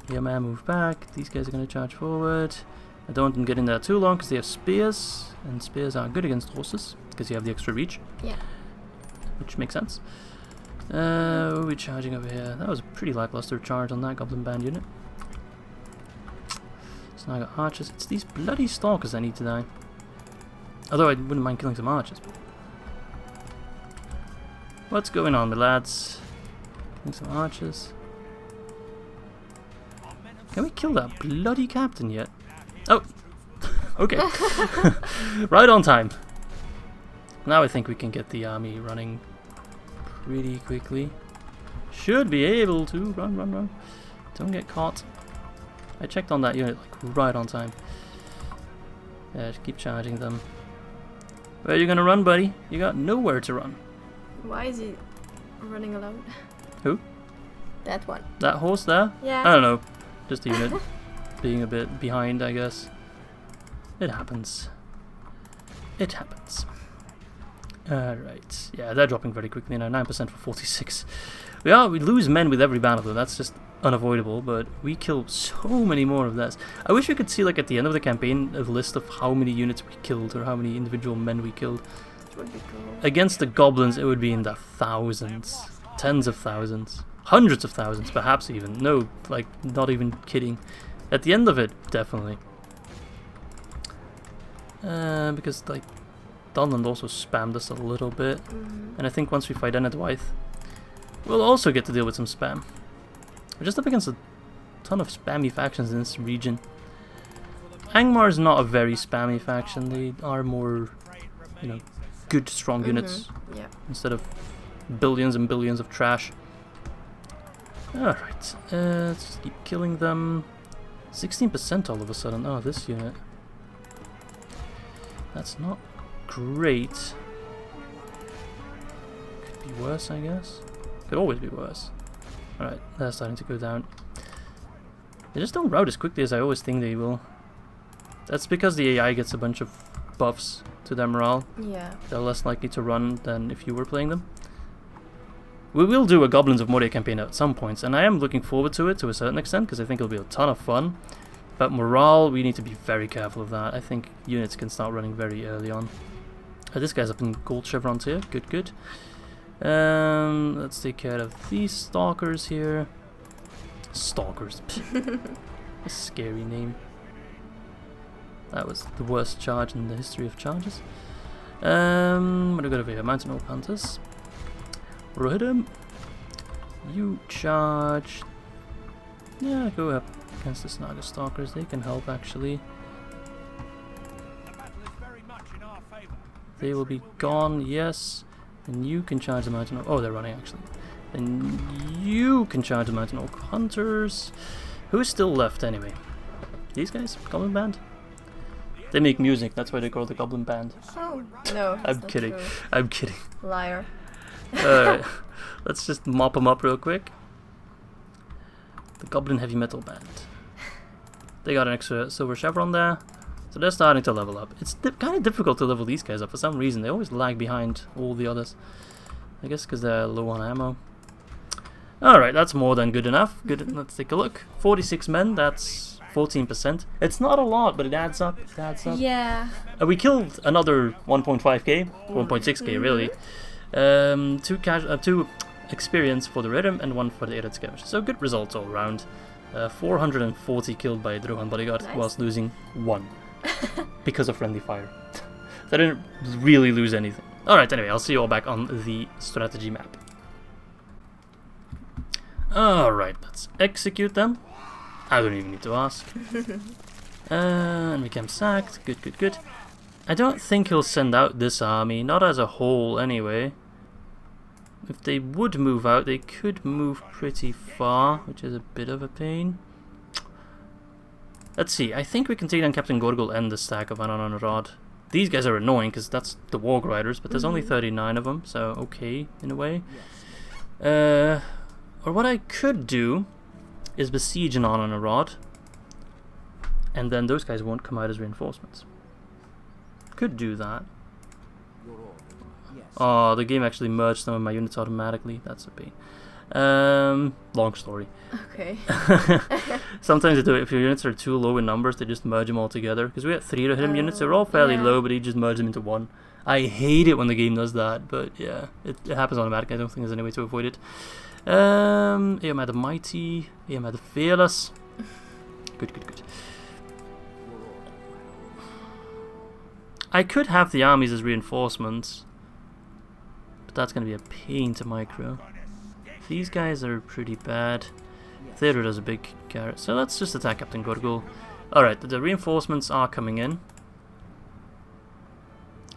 Yeah, man, move back. These guys are going to charge forward. I don't want them getting there too long because they have spears, and spears are good against horses because you have the extra reach. Yeah. Which makes sense. We're charging over here. That was a pretty lackluster charge on that Goblin Band unit. So now I got archers. It's these bloody stalkers that need to die. Although I wouldn't mind killing some archers. What's going on, my lads? Killing some archers. Can we kill that bloody captain yet? Oh! Okay. Right on time. Now I think we can get the army running pretty quickly. Should be able to. Run, run, run. Don't get caught. I checked on that unit like right on time. Yeah, just keep charging them. Where are you gonna run, buddy? You got nowhere to run. Why is he running alone? Who? That one. That horse there? Yeah. I don't know. Just a unit being a bit behind, I guess. It happens. It happens. Alright. Yeah, they're dropping very quickly now. 9% for 46. We lose men with every battle, though. That's just unavoidable, but we kill so many more of that. I wish we could see, like, at the end of the campaign, a list of how many units we killed, or how many individual men we killed. That would be cool. Against the goblins, it would be in the thousands. Tens of thousands. Hundreds of thousands, perhaps even. No, like, not even kidding. At the end of it, definitely. Because, like, Dunland also spammed us a little bit. And I think once we fight Enedwaith, we'll also get to deal with some spam. We're just up against a ton of spammy factions in this region. Angmar is not a very spammy faction. They are more, you know, good, strong units. Yeah. Instead of billions and billions of trash. Alright, let's just keep killing them. 16% all of a sudden. Oh, this unit. That's not great. Could be worse, I guess. Could always be worse. Alright, they're starting to go down. They just don't route as quickly as I always think they will. That's because the AI gets a bunch of buffs to their morale. Yeah. They're less likely to run than if you were playing them. We will do a Goblins of Mordor campaign at some points, and I am looking forward to it to a certain extent, because I think it'll be a ton of fun. But morale, we need to be very careful of that. I think units can start running very early on. This guy's up in gold chevrons here. Good, good. Let's take care of these stalkers here. Stalkers. A scary name. That was the worst charge in the history of charges. What do we got over here? Mountain Oak Hunters. We'll hit him. You charge. Yeah, go up against the Snaga Stalkers. They can help actually. They will be gone, yes. And you can charge the Mountain Oak. Oh, they're running actually. And you can charge the Mountain Oak Hunters. Who's still left anyway? These guys? Goblin Band? They make music, that's why they call the Goblin Band. Oh, no. I'm kidding. True. I'm kidding. Liar. Alright, let's just mop them up real quick. The Goblin Heavy Metal Band. They got an extra silver chevron there. So they're starting to level up. It's kind of difficult to level these guys up for some reason. They always lag behind all the others. I guess because they're low on ammo. Alright, that's more than good enough. Good. Let's take a look. 46 men, that's 14%. It's not a lot, but it adds up. It adds up. Yeah. We killed another 1.5k, 1.6k really. Two experience for the Rhythm and 1 for the Ered Skirmish. So good results all around. 440 killed by the Rohan bodyguard whilst losing 1 because of friendly fire. So I didn't really lose anything. Alright, anyway, I'll see you all back on the strategy map. Alright, let's execute them. I don't even need to ask. And we became sacked. Good, good, good. I don't think he'll send out this army, not as a whole anyway. If they would move out, they could move pretty far, which is a bit of a pain. Let's see, I think we can take down Captain Gorgul and the stack of Annon-en-Orod. These guys are annoying because that's the Warg Riders, but there's only 39 of them, so okay, in a way. Or what I could do is besiege an Annon-en-Orod, and then those guys won't come out as reinforcements. Could do that. Oh, the game actually merged some of my units automatically. That's a pain. Long story. Okay. Sometimes they do it. If your units are too low in numbers, they just merge them all together. Because we had 3 to hit them units. They were all fairly low, but he just merged them into 1. I hate it when the game does that, but yeah, it happens automatically. I don't think there's any way to avoid it. Eomer the Mighty, Eomer the Fearless. Good, good, good. I could have the armies as reinforcements, but that's going to be a pain to micro. These guys are pretty bad. Theodore does a big carrot, so let's just attack Captain Gorgul. Alright, the reinforcements are coming in.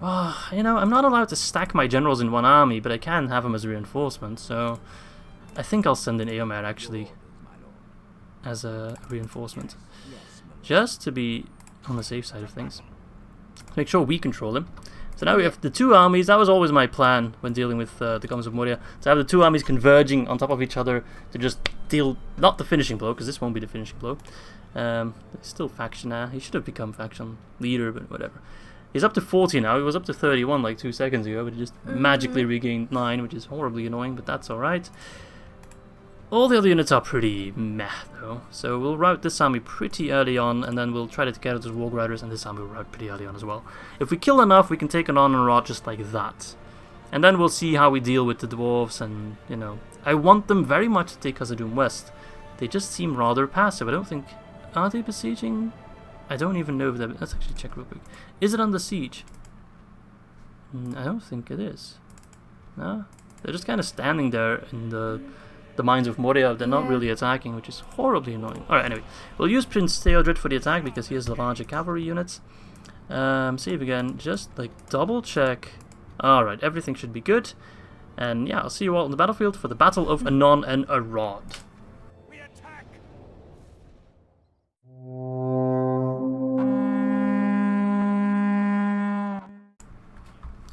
Oh, you know, I'm not allowed to stack my generals in one army, but I can have them as reinforcements, so I think I'll send in Eomer actually as a reinforcement, just to be on the safe side of things. Make sure we control him. So now we have the 2 armies. That was always my plan when dealing with the Goblins of Moria, to have the 2 armies converging on top of each other to just deal, not the finishing blow, because this won't be the finishing blow. He's still faction now. He should have become faction leader, but whatever. He's up to 40 now. He was up to 31 like 2 seconds ago, but he just magically regained 9, which is horribly annoying, but that's alright. All the other units are pretty meh though, so we'll route this army pretty early on, and then we'll try to get out those Warg Riders, and this army will route pretty early on as well. If we kill enough, we can take an Annon-en-Orod just like that. And then we'll see how we deal with the dwarves, and, you know, I want them very much to take Khazad-dûm West. They just seem rather passive. I don't think... Are they besieging? I don't even know if they're... Let's actually check real quick. Is it under siege? I don't think it is. No? They're just kind of standing there in the Mines of Moria. They're not really attacking, which is horribly annoying. Alright, anyway. We'll use Prince Theodred for the attack because he has the larger cavalry units. Save again. Just, like, double check. Alright, everything should be good. And yeah, I'll see you all on the battlefield for the Battle of Annon-en-Orod.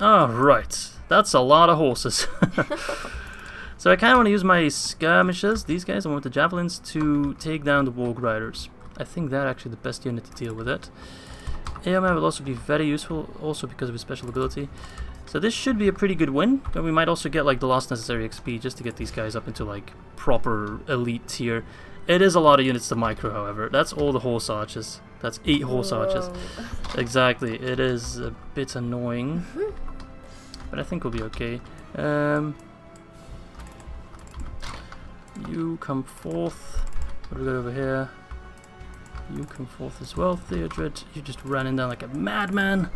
Alright, that's a lot of horses. So I kind of want to use my skirmishers, these guys, and with the javelins to take down the Warg Riders. I think they're actually the best unit to deal with it. Eomer will also be very useful, also because of his special ability. So this should be a pretty good win, but we might also get like the last necessary XP just to get these guys up into like proper elite tier. It is a lot of units to micro, however. That's all the horse archers. That's 8 horse archers. Exactly. It is a bit annoying. But I think we'll be okay. You come forth. What do we got over here? You come forth as well, Theodred. You just running down like a madman.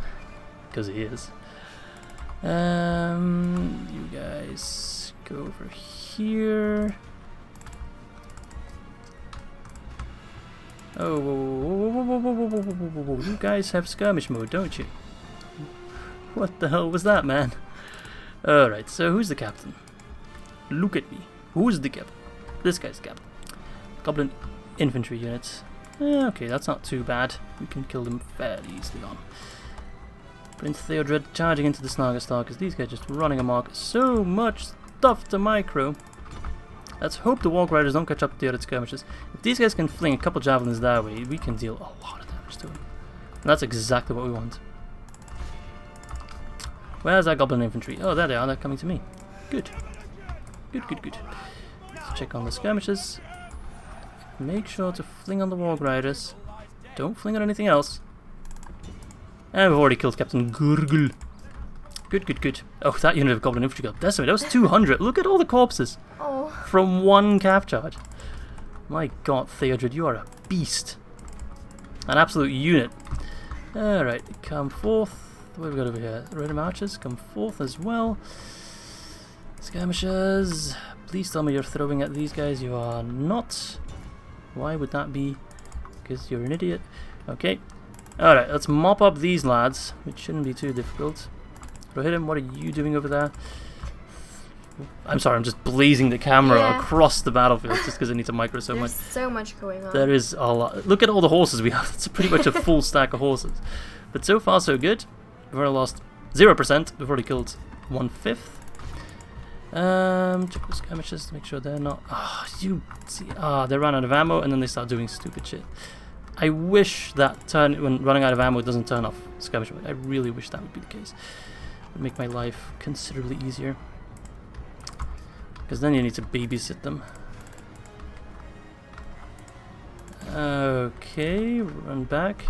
Because he is. You guys go over here. Oh, whoa. You guys have skirmish mode, don't you? What the hell was that, man? Alright, so who's the captain? Look at me. Who's the captain? This guy's the captain. Goblin infantry units. Okay, that's not too bad. We can kill them fairly easily on. Prince Theodred charging into the Snagastar because these guys just running amok. So much stuff to micro. Let's hope the Walk Riders don't catch up with the other skirmishers. If these guys can fling a couple javelins that way, we can deal a lot of damage to them. And that's exactly what we want. Where's our Goblin infantry? Oh, there they are. They're coming to me. Good. Good. Let's check on the skirmishers. Make sure to fling on the Warg Riders. Don't fling on anything else. And we've already killed Captain Gurgul. Good. Oh, that unit of Goblin infantry got decimated. That was 200. Look at all the corpses. Oh. From one cap charge. My god, Theodred, you are a beast. An absolute unit. Alright, come forth. What have we got over here? Red Marchers, come forth as well. Skirmishers. Please tell me you're throwing at these guys. You are not. Why would that be? Because you're an idiot. Okay. Alright, let's mop up these lads, which shouldn't be too difficult. Rohirrim, what are you doing over there? I'm sorry, I'm just blazing the camera across the battlefield just because I need to micro so much. There's so much going on. There is a lot. Look at all the horses we have. It's pretty much a full stack of horses. But so far so good. We've already lost 0%. We've already killed 1/5. Check the skirmishers to make sure they're not... they ran out of ammo and then they start doing stupid shit. I wish that when running out of ammo doesn't turn off skirmish mode. I really wish that would be the case. It would make my life considerably easier. Because then you need to babysit them. Okay, run back.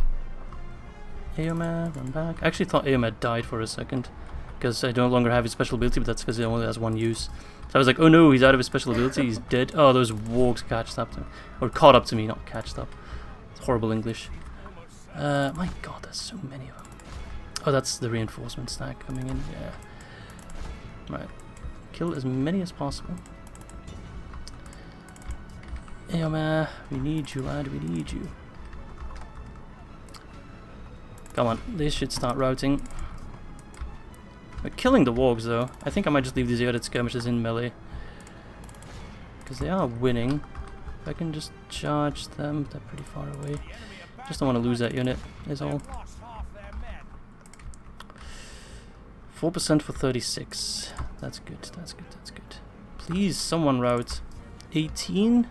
Eomer, run back. I actually thought Eomer died for a second. Because I no longer have his special ability, but that's because he only has one use. So I was like, oh no, he's out of his special ability, he's dead. Oh, those wargs catched up to me. Or caught up to me, not catched up. It's horrible English. My god, there's so many of them. Oh, that's the reinforcement stack coming in, yeah. Right. Kill as many as possible. Eomer, we need you, lad, we need you. Come on, they should start routing. We're killing the wargs though. I think I might just leave these Ered skirmishers in melee. Because they are winning. If I can just charge them, they're pretty far away. Just don't want to lose that unit, is all. 4% for 36. That's good. Please, someone route. 18?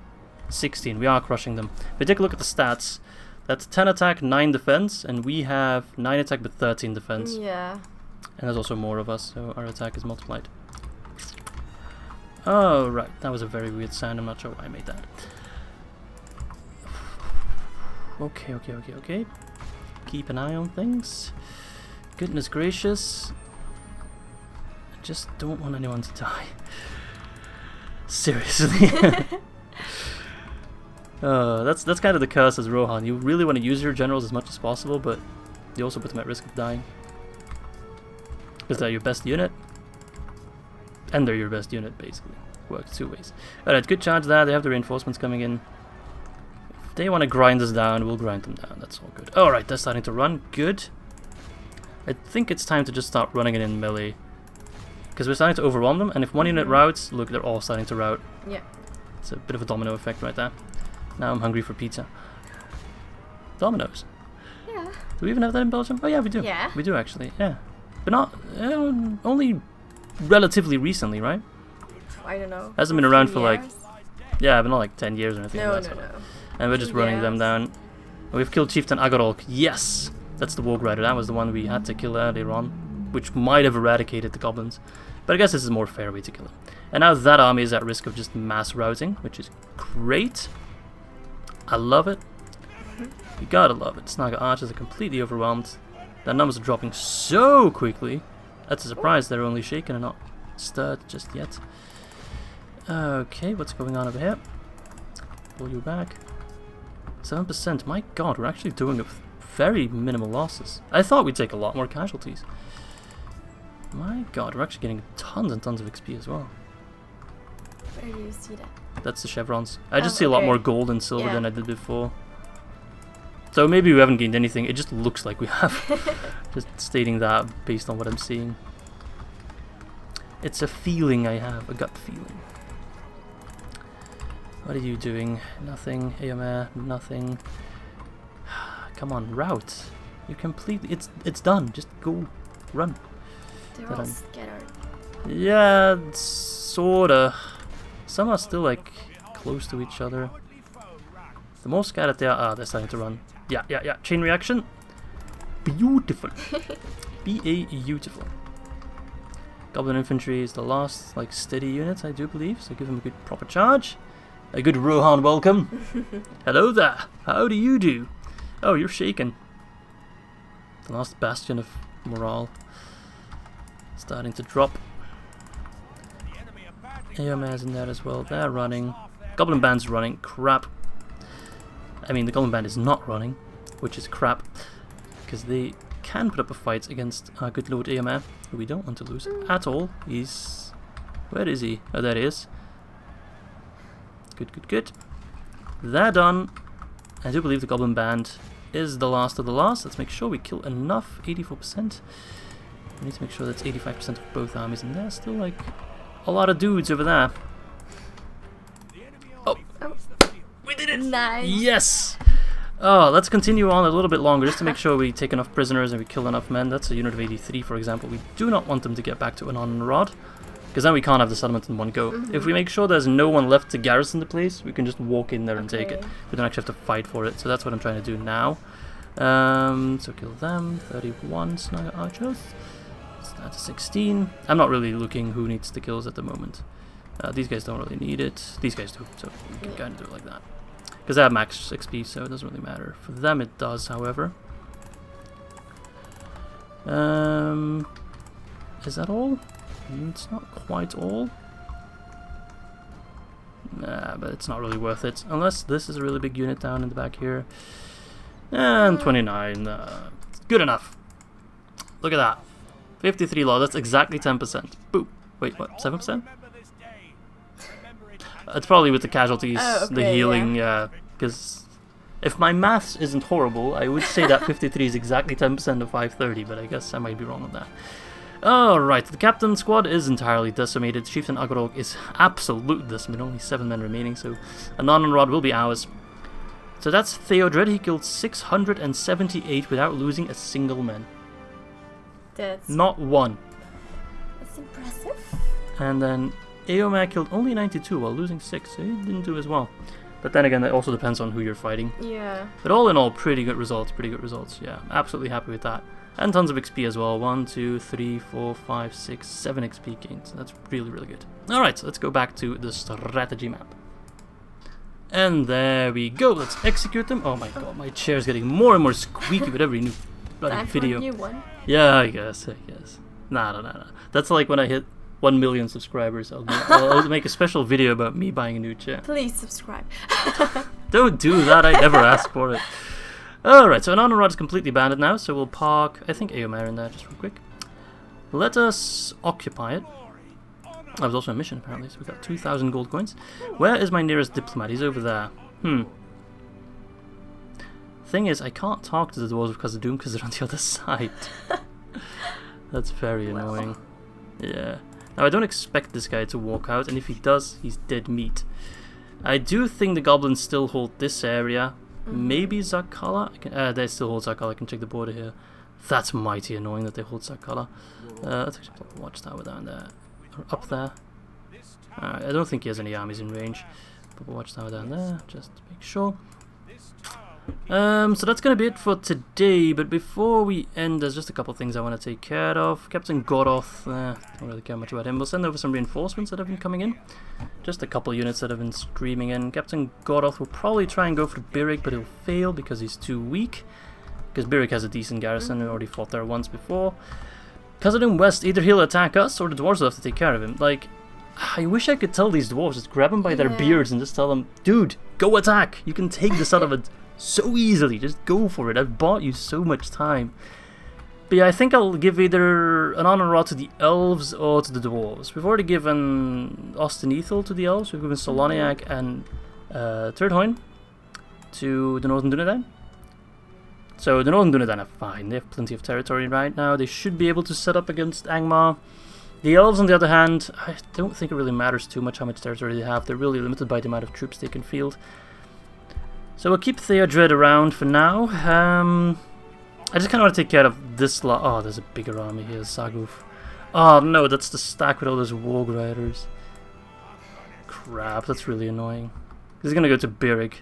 16. We are crushing them. If we take a look at the stats, that's 10 attack, 9 defense, and we have 9 attack but 13 defense. Yeah. And there's also more of us, so our attack is multiplied. Oh, right. That was a very weird sound. I'm not sure why I made that. Okay. Keep an eye on things. Goodness gracious. I just don't want anyone to die. Seriously. That's kind of the curse as Rohan. You really want to use your generals as much as possible, but you also put them at risk of dying. Because they're your best unit. And they're your best unit, basically. Works two ways. Alright, good charge there. They have the reinforcements coming in. If they want to grind us down, we'll grind them down. That's all good. Alright, they're starting to run. Good. I think it's time to just start running it in melee. Because we're starting to overwhelm them, and if one unit routes, look, they're all starting to rout. Yeah. It's a bit of a domino effect right there. Now I'm hungry for pizza. Dominoes. Yeah. Do we even have that in Belgium? Oh yeah, we do. Yeah. We do actually, yeah. But not, only relatively recently, right? I don't know. Hasn't been around for like, years? yeah, but not like 10 years or anything. No. And we're just running them down. We've killed Chieftain Agarolk. Yes! That's the Warg Rider. That was the one we had to kill earlier on, which might have eradicated the goblins. But I guess this is a more fair way to kill him. And now that army is at risk of just mass routing, which is great. I love it. You gotta love it. Snaga archers are completely overwhelmed. Their numbers are dropping so quickly. That's a surprise. They're only shaken and not stirred just yet. Okay, what's going on over here? Pull you back. 7%. My god, we're actually doing it with very minimal losses. I thought we'd take a lot more casualties. My god, we're actually getting tons and tons of XP as well. Where do you see that? That's the chevrons. I just see a lot more gold and silver than I did before. So maybe we haven't gained anything. It just looks like we have. Just stating that based on what I'm seeing. It's a feeling I have, a gut feeling. What are you doing? Nothing. Eomer, nothing. Come on, route. You completely. It's done. Just go, run. They're all scattered. Yeah, sorta. Some are still like close to each other. The more scattered they are, they're starting to run. Yeah. Chain reaction. Beautiful. Beautiful. Goblin infantry is the last like steady unit, I do believe. So give them a good proper charge. A good Rohan welcome. Hello there. How do you do? Oh, you're shaken. The last bastion of morale. Starting to drop. Eomer's in there as well. They're running. Goblin band's running. Crap. I mean, the Goblin band is not running, which is crap, because they can put up a fight against our good Lord Eomer, who we don't want to lose at all. He's... where is he? Oh, there he is. Good. They're done. I do believe the Goblin band is the last of the last. Let's make sure we kill enough. 84%. We need to make sure that's 85% of both armies, and there's still like a lot of dudes over there. Oh. We did it! Nice! Yes! Oh, let's continue on a little bit longer just to make sure we take enough prisoners and we kill enough men. That's a unit of 83, for example. We do not want them to get back to Annon-en-Orod, because then we can't have the settlement in one go. If we make sure there's no one left to garrison the place, we can just walk in there and take it. We don't actually have to fight for it, so that's what I'm trying to do now. So kill them. 31 Snaga archers. Start to 16. I'm not really looking who needs the kills at the moment. These guys don't really need it. These guys do, so we can kind of do it like that. Because they have max XP, so it doesn't really matter. For them it does, however. Is that all? It's not quite all. Nah, but it's not really worth it. Unless this is a really big unit down in the back here. And 29. Good enough. Look at that. 53 law, that's exactly 10%. Boom. Wait, what? 7%? It's probably with the casualties, the healing, because if my maths isn't horrible, I would say that 53 is exactly 10% of 530, but I guess I might be wrong on that. Alright, the captain squad is entirely decimated. Chieftain Agorog is absolutely decimated, only 7 men remaining, so Annon-en-Orod will be ours. So that's Theodred, he killed 678 without losing a single man. That's... not one. That's impressive. And then Eomer killed only 92 while losing 6, so he didn't do as well. But then again, that also depends on who you're fighting. Yeah. But all in all, pretty good results, yeah. Absolutely happy with that. And tons of XP as well. 1, 2, 3, 4, 5, 6, 7 XP gains. That's really, really good. Alright, so let's go back to the strategy map. And there we go. Let's execute them. Oh my god, my chair's getting more and more squeaky with every new bloody video. New one. Yeah, I guess. Nah. That's like when I hit 1 million subscribers. I'll make a special video about me buying a new chair. Please subscribe. Don't do that, I never asked for it. Alright, so Annon-en-Orod is completely banded now, so we'll park, I think, Eomer in there just real quick. Let us occupy it. That was also a mission, apparently, so we got 2,000 gold coins. Where is my nearest diplomat? He's over there. Thing is, I can't talk to the dwarves of Khazad-dûm because they're on the other side. That's very annoying. Yeah. Now, I don't expect this guy to walk out, and if he does, he's dead meat. I do think the goblins still hold this area. Maybe Zakala? They still hold Zakala. I can check the border here. That's mighty annoying that they hold Zakala. Let's actually put a watchtower down there. Or up there. I don't think he has any armies in range. Put a watchtower down there, just to make sure. So that's gonna be it for today, but before we end, there's just a couple things I want to take care of. Captain Goroth, don't really care much about him. We'll send over some reinforcements that have been coming in. Just a couple units that have been streaming in. Captain Goroth will probably try and go for Birik, but he'll fail because he's too weak. Because Birik has a decent garrison, we already fought there once before. Khazad-dûm West, either he'll attack us, or the dwarves will have to take care of him. Like, I wish I could tell these dwarves, just grab them by their beards and just tell them, dude, go attack! You can take this out of it so easily, just go for it. I've bought you so much time. But yeah, I think I'll give either an Annon-en-Orod to the Elves or to the dwarves. We've already given Osten-Ethel to the Elves, we've given Soloniac and Turdhoin to the Northern Dunedain. So the Northern Dunedain are fine, they have plenty of territory right now, they should be able to set up against Angmar. The Elves, on the other hand, I don't think it really matters too much how much territory they have. They're really limited by the amount of troops they can field. So we'll keep Theodred around for now. I just kind of want to take care of this lot. Oh, there's a bigger army here, Saguf. Oh no, that's the stack with all those Warg Riders. Crap, that's really annoying. He's gonna go to Birik.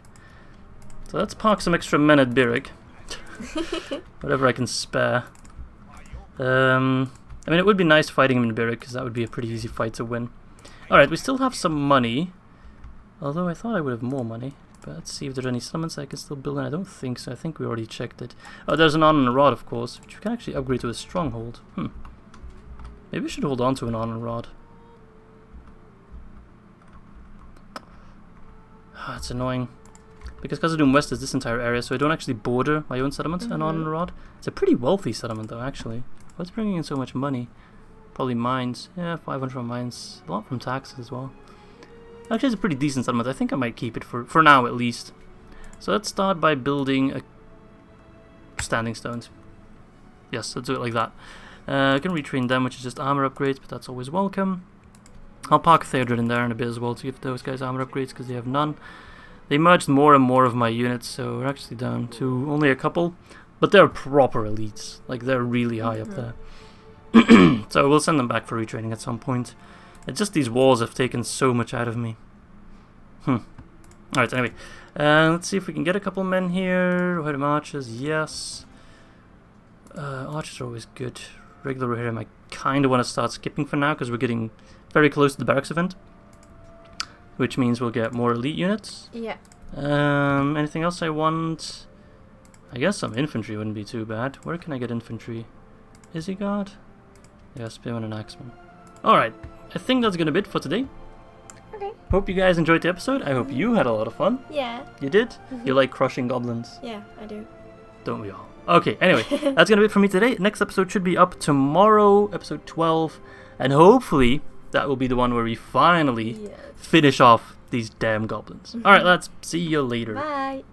So let's park some extra men at Birik. Whatever I can spare. I mean, it would be nice fighting him in Birik, because that would be a pretty easy fight to win. Alright, we still have some money. Although I thought I would have more money. But let's see if there's any summons I can still build in. I don't think so. I think we already checked it. Oh, there's an Annon-en-Orod, of course, which we can actually upgrade to a stronghold. Maybe we should hold on to an Annon-en-Orod. It's annoying. Because Khazad-dûm West is this entire area, so I don't actually border my own settlement, Annon-en-Orod. It's a pretty wealthy settlement, though, actually. What's bringing in so much money? Probably mines. Yeah, 500 from mines. A lot from taxes as well. Actually, it's a pretty decent settlement. I think I might keep it for now, at least. So let's start by building a standing stones. Yes, let's do it like that. I can retrain them, which is just armor upgrades, but that's always welcome. I'll park Theodred in there in a bit as well to give those guys armor upgrades, because they have none. They merged more and more of my units, so we're actually down to only a couple. But they're proper elites. Like, they're really high up there. So we'll send them back for retraining at some point. It's just these walls have taken so much out of me. Alright, anyway. Let's see if we can get a couple men here. Rohirrim archers, yes. Archers are always good. Regular Rohirrim I kind of want to start skipping for now, because we're getting very close to the barracks event. Which means we'll get more elite units. Yeah. Anything else I want? I guess some infantry wouldn't be too bad. Where can I get infantry? Izzy Guard? Yeah, Spearman and Axeman. Alright, I think that's gonna be it for today. Okay. Hope you guys enjoyed the episode. I hope you had a lot of fun. Yeah. You did? You like crushing goblins? Yeah, I do. Don't we all? Okay, anyway, that's gonna be it for me today. Next episode should be up tomorrow, episode 12. And hopefully, that will be the one where we finally finish off these damn goblins. Alright, lads, see you later. Bye.